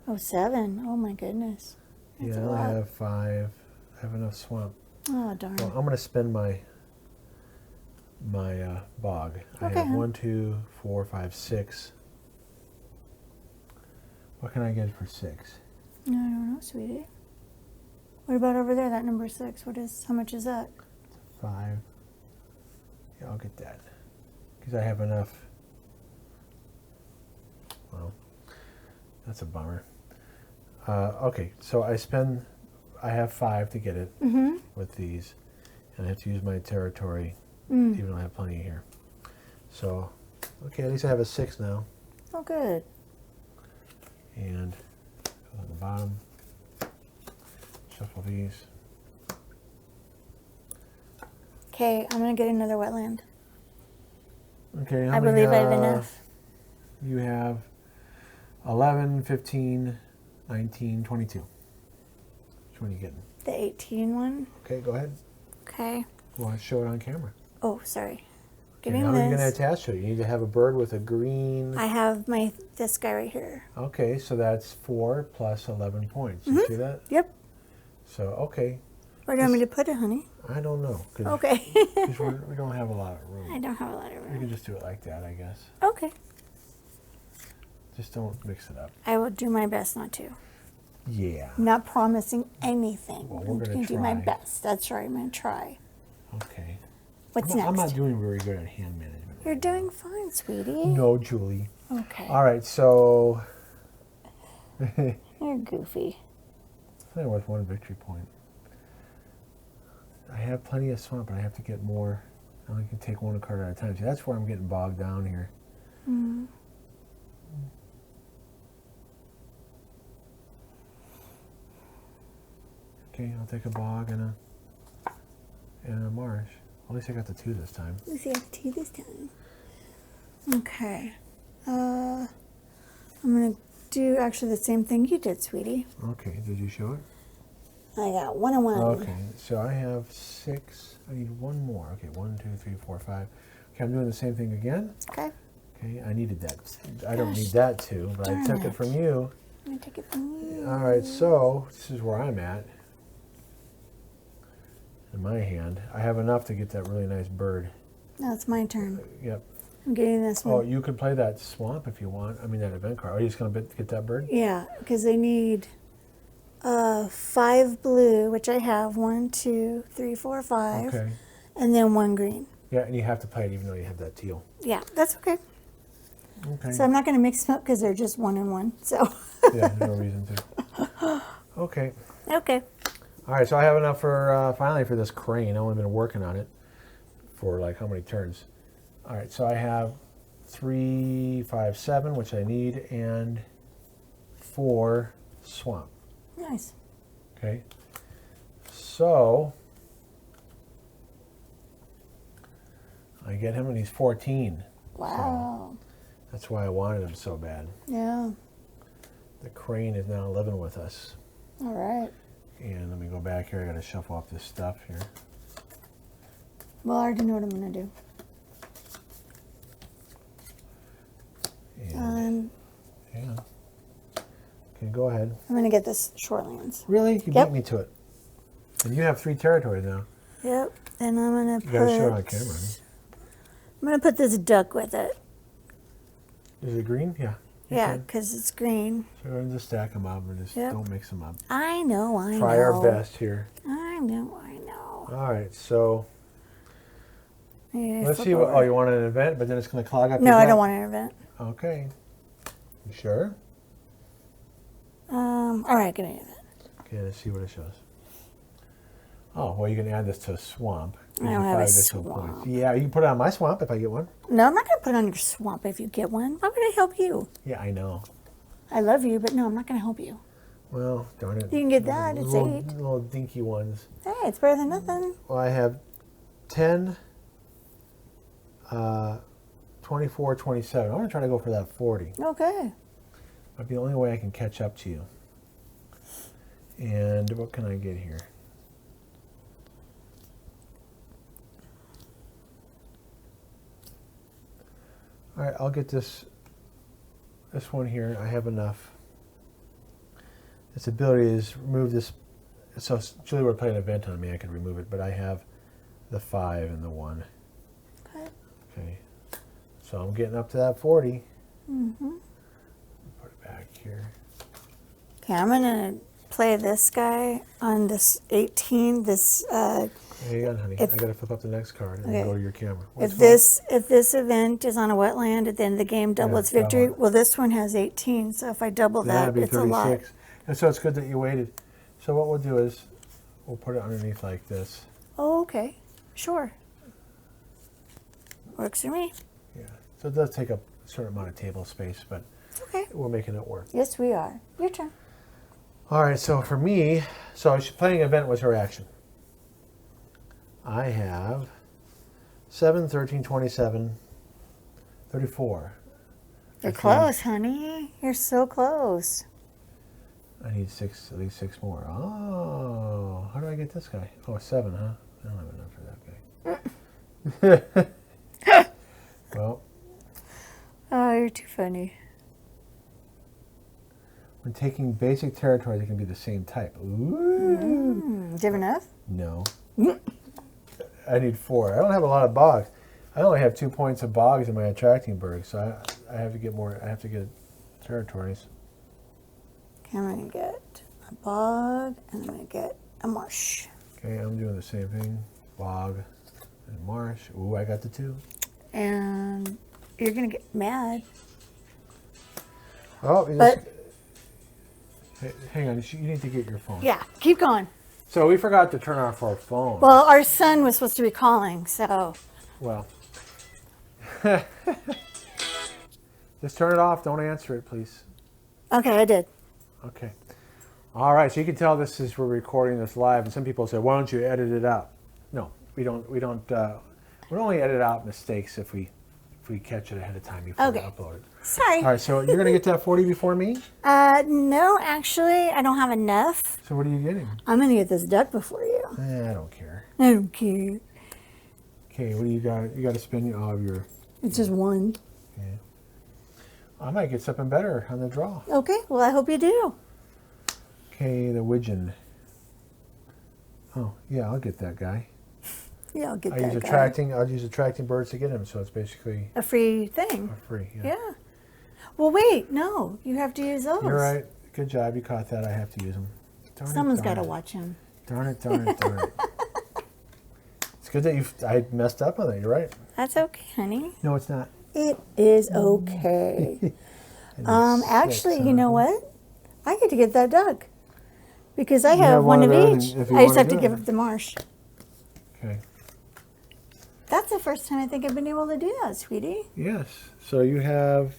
Oh, 7. Oh my goodness. That's Yeah, I a only lot. have 5. I have enough swamp. Oh, darn. Well, I'm going to spend my bog. I Okay, have huh? 1, 2, 4, 5, 6. What can I get for 6? I don't know, sweetie. What about over there, that number 6? How much is that? 5. Yeah, I'll get that. Because I have enough. Well, that's a bummer. Okay, so I have 5 to get it with these. And I have to use my territory, even though I have plenty here. So, okay, at least I have a 6 now. Oh, good. And go on the bottom. Shuffle these. Okay, I'm going to get another wetland. Okay, I believe I have enough. You have 11, 15, 19, 22. Which one are you getting? The 18 one. Okay, go ahead. Okay. Well, show it on camera. Oh, sorry. Okay, Getting now you're going to this. attach to it. You need to have a bird with a green. I have this guy right here. Okay, so that's 4 plus 11 points. You see that? Yep. So, okay. Where do you want me to put it, honey? I don't know. Cause, Okay. 'cause we don't have a lot of I room. don't have a lot of You room. can just do it like that, I guess. Okay. Just don't mix it up. I will do my best not to. Yeah. Not promising anything. Well, we're I'm gonna going to do my try. best. That's right. I'm going to try. Okay. What's I'm next? not doing very good at hand management. You're doing fine, sweetie. No, Julie. Okay. All right, so You're goofy. it's only worth 1 victory point. I have plenty of swamp, but I have to get more. I only can take 1 card at a time. See, that's where I'm getting bogged down here. Mm. Okay, I'll take a bog and a marsh. At least I got the 2 this time. Let's see, I have 2 this time. Okay. I'm going to do actually the same thing you did, sweetie. Okay, did you show it? I got 1 and 1. Okay, so I have 6. I need 1 more. Okay, 1, 2, 3, 4, 5. Okay, I'm doing the same thing again. Okay. Okay, I needed that. I don't need that too, but I darn took it it. from you. I'm going to take it from you. All right, so this is where I'm at. In my hand, I have enough to get that really nice bird. Now it's my turn. Yep. I'm getting this Oh, one. you could play that swamp if you want. I mean, that event card. Are you just going to get that bird? Yeah, because they need 5 blue, which I have. 1, 2, 3, 4, 5. Okay. And then 1 green. Yeah, and you have to play it even though you have that teal. Yeah, that's okay. Okay. So I'm not going to mix them up because they're just 1 and 1. So. Yeah, there's no reason to. Okay. Okay. All right, so I have enough for finally for this crane. I've only been working on it for like how many turns? All right, so I have 3, 5, 7, which I need, and 4 swamp. Nice. Okay. So I get him, and he's 14. Wow. That's why I wanted him so bad. Yeah. The crane is now living with us. All right. And let me go back here. I got to shuffle off this stuff here. Well, I already know what I'm going to do. And yeah. Okay, go ahead. I'm going to get this Shorelands. Really? You Yep. beat me to it. And you have 3 territories now. Yep. And I'm going to You put... got to show it on camera. I'm going to put this duck with it. Is it green? Yeah. you Yeah, can. because it's green. So we're going to just stack them up and just Yep. don't mix them up. I know. Try our best here. I know. All right, so Yeah, let's flip see what. over. Oh, you want an event, but then it's going to clog up. No, your I deck? don't want an event. Okay. You sure? All right, give me an event. Okay, let's see what it shows. Oh, well, you can add this to a swamp. I don't Gives you have a 5 additional swamp. points. Yeah, you can put it on my swamp if I get one. No, I'm not going to put it on your swamp if you get one. Why would I help you? Yeah, I know. I love you, but no, I'm not going to help you. Well, darn it. You can get that. It's little, 8. Little dinky ones. Hey, it's better than nothing. Well, I have 10, 24, 27. I'm going to try to go for that 40. Okay. That'd be the only way I can catch up to you. And what can I get here? All right, I'll get this one here. I have enough. Its ability is remove this. So Julie would play an event on me. I could remove it, but I have the 5 and the 1. Okay. Okay. So I'm getting up to that 40. Mm-hmm. Put it back here. Okay, I'm going to play this guy on this 18. This Hang on, honey. If- I gotta flip up the next card and Okay. then go to your camera. if this event is on a wetland at the end of the game, double Yeah, its victory. double it. Well, this one has 18, so if I double that, That'd be it's a lot. 36. And so it's good that you waited. So what we'll do is we'll put it underneath like this. Oh, okay. Sure. Works for me. Yeah. So it does take up a certain amount of table space, but Okay. we're making it work. Yes, we are. Your turn. All right. So for me, so she's playing an event was her action. I have 7, 13, 27, 34. You're Okay. close, honey. You're so close. I need 6, at least 6 more. Oh, how do I get this guy? Oh, 7, huh? I don't have enough for that guy. Well, Oh, you're too funny. when taking basic territories, it can be the same type. Ooh. Do you have enough? No. I need 4. I don't have a lot of bogs. I only have 2 points of bogs in my attracting bird, so I have to get more. I have to get territories. Okay, I'm going to get a bog, and I'm going to get a marsh. Okay, I'm doing the same thing. Bog and marsh. Ooh, I got the 2. And you're going to get mad. Oh, But- hang on. You need to get your phone. Yeah, keep going. So we forgot to turn off our phone. Well, our son was supposed to be calling, so. Well. Just turn it off. Don't answer it, please. Okay, I did. Okay. All right. So you can tell this is we're recording this live, and some people say, "Why don't you edit it out?" No, we don't. We don't. We only edit out mistakes if we catch it ahead of time before we Okay. upload it. Sorry. All right. So you're gonna get that 40 before me. No, actually, I don't have enough. So what are you getting? I'm going to get this duck before you. I don't care. I don't care. Okay. What do you got? You got to spend all of your. It's just one. Yeah. I might get something better on the draw. Okay, well, I hope you do. Okay, the widgeon. Oh, yeah, I'll get that guy. Yeah, I'll get I'll that use attracting birds to get him, so it's basically a free thing. free. Yeah. Well, wait, no, you have to use those. You're right. Good job. You caught that. I have to use them. Someone's got to watch him. Darn it, darn it, darn it. It's good that I messed up on that. You're right. That's okay, honey. No, it's not. It is okay. Actually, you know what? I get to get that duck because I have one of each. I just have to give up the marsh. Okay. That's the first time I think I've been able to do that, sweetie. Yes. So you have,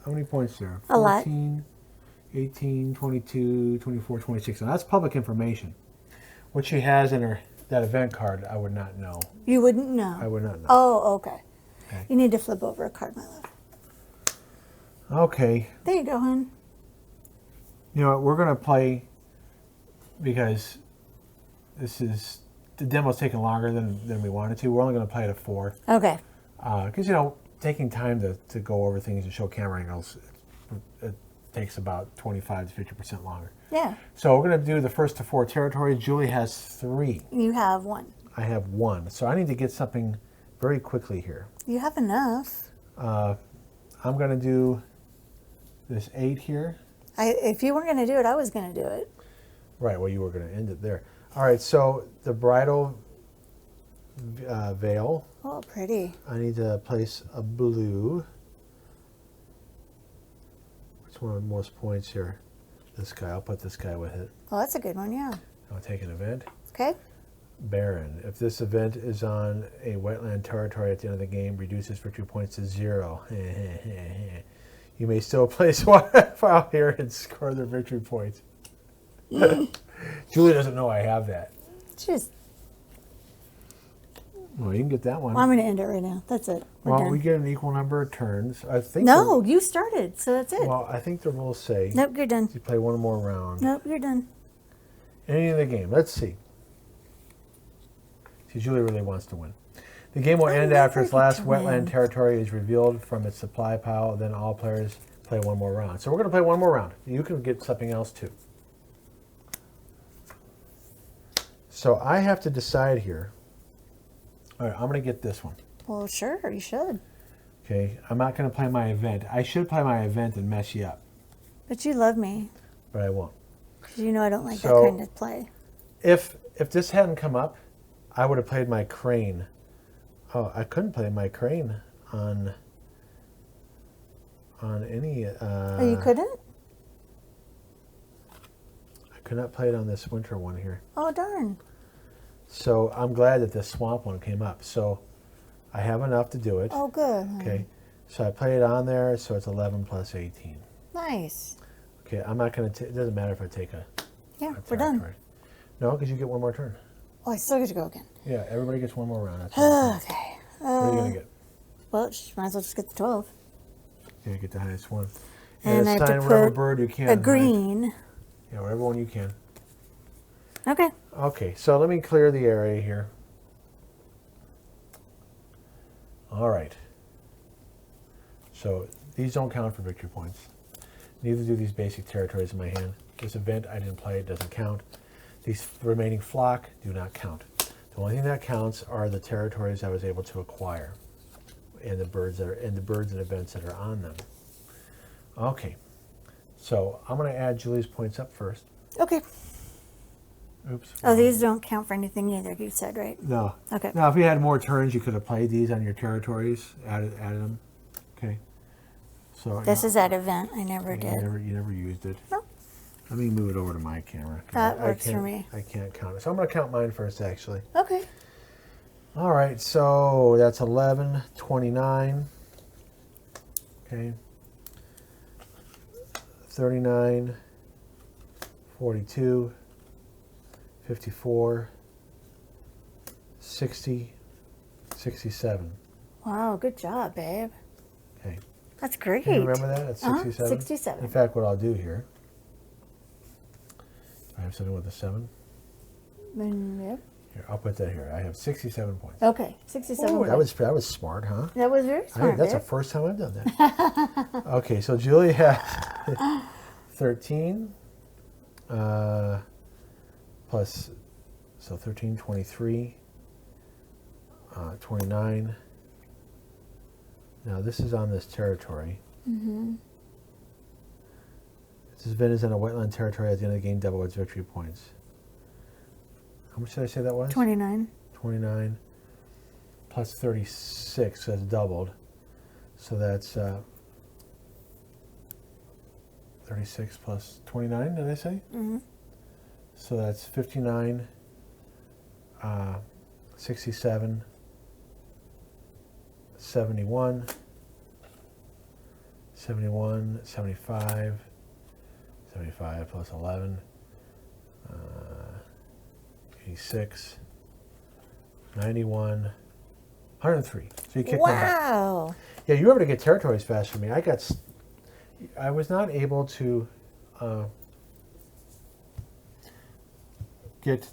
how many points there? A lot. 14, 18, 22, 24, 26. Now that's public information. What she has in her, that event card, I would not know. You wouldn't know? I would not know. Oh, okay. You need to flip over a card, my love. Okay. There you go, hon. You know what? We're going to play because the demo's taking longer than we wanted to. We're only going to play it at 4. Okay. Because, you know, taking time to go over things and show camera angles, it takes about 25 to 50% longer. Yeah. So we're going to do the first to 4 territories. Julie has 3. You have 1. I have 1. So I need to get something very quickly here. You have enough. I'm going to do this 8 here. If you weren't going to do it, I was going to do it. Right, well, you were going to end it there. All right, so the bridal veil. Oh, pretty. I need to place a blue. Which one with most points here? This guy. I'll put this guy with it. Oh, that's a good one, yeah. I'll take an event. Okay. Baron. If this event is on a wetland territory at the end of the game, reduces victory points to 0. You may still place one file here and score the victory points. Julie doesn't know I have that. Just. Well, you can get that one. Well, I'm going to end it right now. That's it. We're done. We get an equal number of turns. I think. No, you started, so that's it. Well, I think the rules say. Nope, you're done. You play one more round. Nope, you're done. Any of the game. Let's see. See, Julie really wants to win. The game will end after its last wetland territory is revealed from its supply pile. Then all players play one more round. So we're going to play one more round. You can get something else too. So I have to decide here. All right, I'm going to get this one. Well, sure, you should. Okay, I'm not going to play my event. I should play my event and mess you up. But you love me. But I won't. Because you know I don't like that kind of play. If this hadn't come up, I would have played my crane. Oh, I couldn't play my crane on any... Oh, you couldn't? I could not play it on this winter one here. Oh, darn. So I'm glad that this swamp one came up. So I have enough to do it. Oh, good. Okay. So I play it on there, so it's 11 plus 18. Nice. Okay, I'm not going to... It doesn't matter if I take a... Yeah, we're done. Card. No, because you get one more turn. Oh, I still get to go again. Yeah, everybody gets one more round. That's Okay. what are you going to get? Well, might as well just get the 12. Yeah, get the highest one. And I have to whatever put bird you can. a green. Right? Yeah, whatever one you can. Okay. Okay, so let me clear the area here. All right. So these don't count for victory points. Neither do these basic territories in my hand. This event I didn't play, it doesn't count. These remaining flock do not count. The only thing that counts are the territories I was able to acquire, and the birds and events that are on them. Okay, so I'm going to add Julie's points up first. Okay. Oops. Oh, these don't count for anything either, you said, right? No. Okay. Now, if you had more turns, you could have played these on your territories, added them. Okay. So This is that event. I never did. You never used it. No. Let me move it over to my camera. That works for me. I can't count it. So I'm going to count mine first, actually. Okay. All right, so that's 11, 29. Okay. 39, 42, 54, 60, 67. Wow, good job, babe. Okay. That's great. Can you remember that? It's 67? 67. In fact, what I'll do here, I have something with a 7. Yep. Here, I'll put that here. I have 67 points. Okay, 67 Ooh, points. that was smart, huh? That was very smart, That's the babe. first time I've done that. Okay, so Julie has 13 plus, so 13, 23, 29. Now this is on this territory. Mm-hmm. This event is in a wetland territory. At the end of the game, double its victory points. How much did I say that was? 29. 29 plus 36, so that's doubled. So that's 36 plus 29, did I say? Mm-hmm. So that's 59, 67, 71, 71, 75, 75 plus 11, 86, 91, 103. So you kicked one back. Wow. Yeah, you were able to get territories faster than me. I was not able to get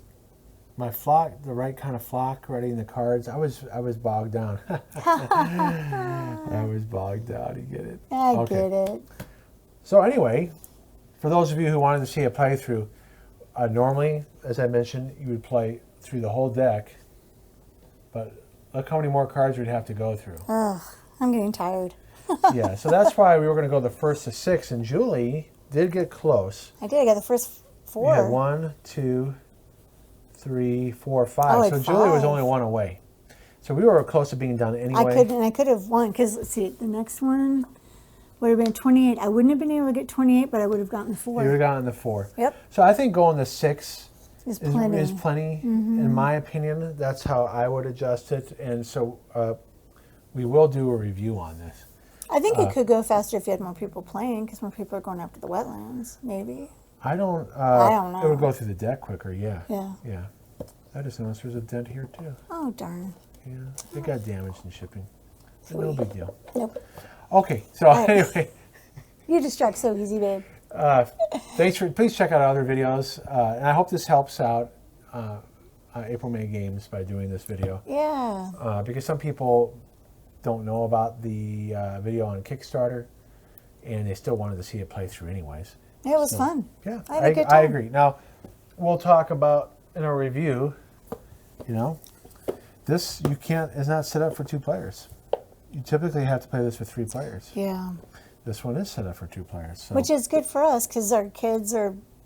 my flock, the right kind of flock, ready in the cards. I was bogged down. I was bogged down. You get it? I get it. So anyway, for those of you who wanted to see a playthrough, normally, as I mentioned, you would play through the whole deck, but look how many more cards we'd have to go through. Ugh, I'm getting tired. Yeah, so that's why we were going to go the first to 6, and Julie did get close. I did. I got the first 4. We had 1, 2, 3, 4, 5. Oh, like so Julie was 5. only 1 away. So we were close to being done anyway. I could have won because let's see, the next one would have been 28. I wouldn't have been able to get 28, but I would have gotten 4. You would have gotten the 4. Yep. So I think going to 6 Is plenty. is plenty, in my opinion. That's how I would adjust it. And so we will do a review on this. I think it could go faster if you had more people playing because more people are going after the wetlands, maybe. I don't know. It would go through the deck quicker, yeah. Yeah. Yeah. I just noticed there's a dent here too. Oh, darn. Yeah. It got damaged in shipping. But no big deal. Nope. Okay, so right. anyway, You distract so easy, babe. please check out other videos. And I hope this helps out April May Games by doing this video. Yeah. Because some people don't know about the video on Kickstarter and they still wanted to see it play through anyways. It was fun. Yeah, I had a good I time. agree. Now, we'll talk about in our review, this is not set up for 2 players. You typically have to play this with 3 players. Yeah. This one is set up for 2 players. So. Which is good for us because our kids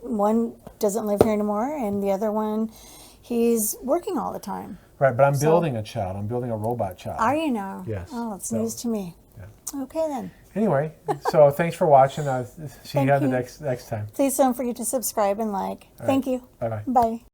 one doesn't live here anymore and the other one, he's working all the time. Right, but I'm building a child. I'm building a robot child. Are you now? Yes. Oh, it's news to me. Yeah. Okay then. Anyway, so thanks for watching. I'll see you Thank on the you. next time. Please don't forget to subscribe and like. Thank you. Bye-bye. Bye.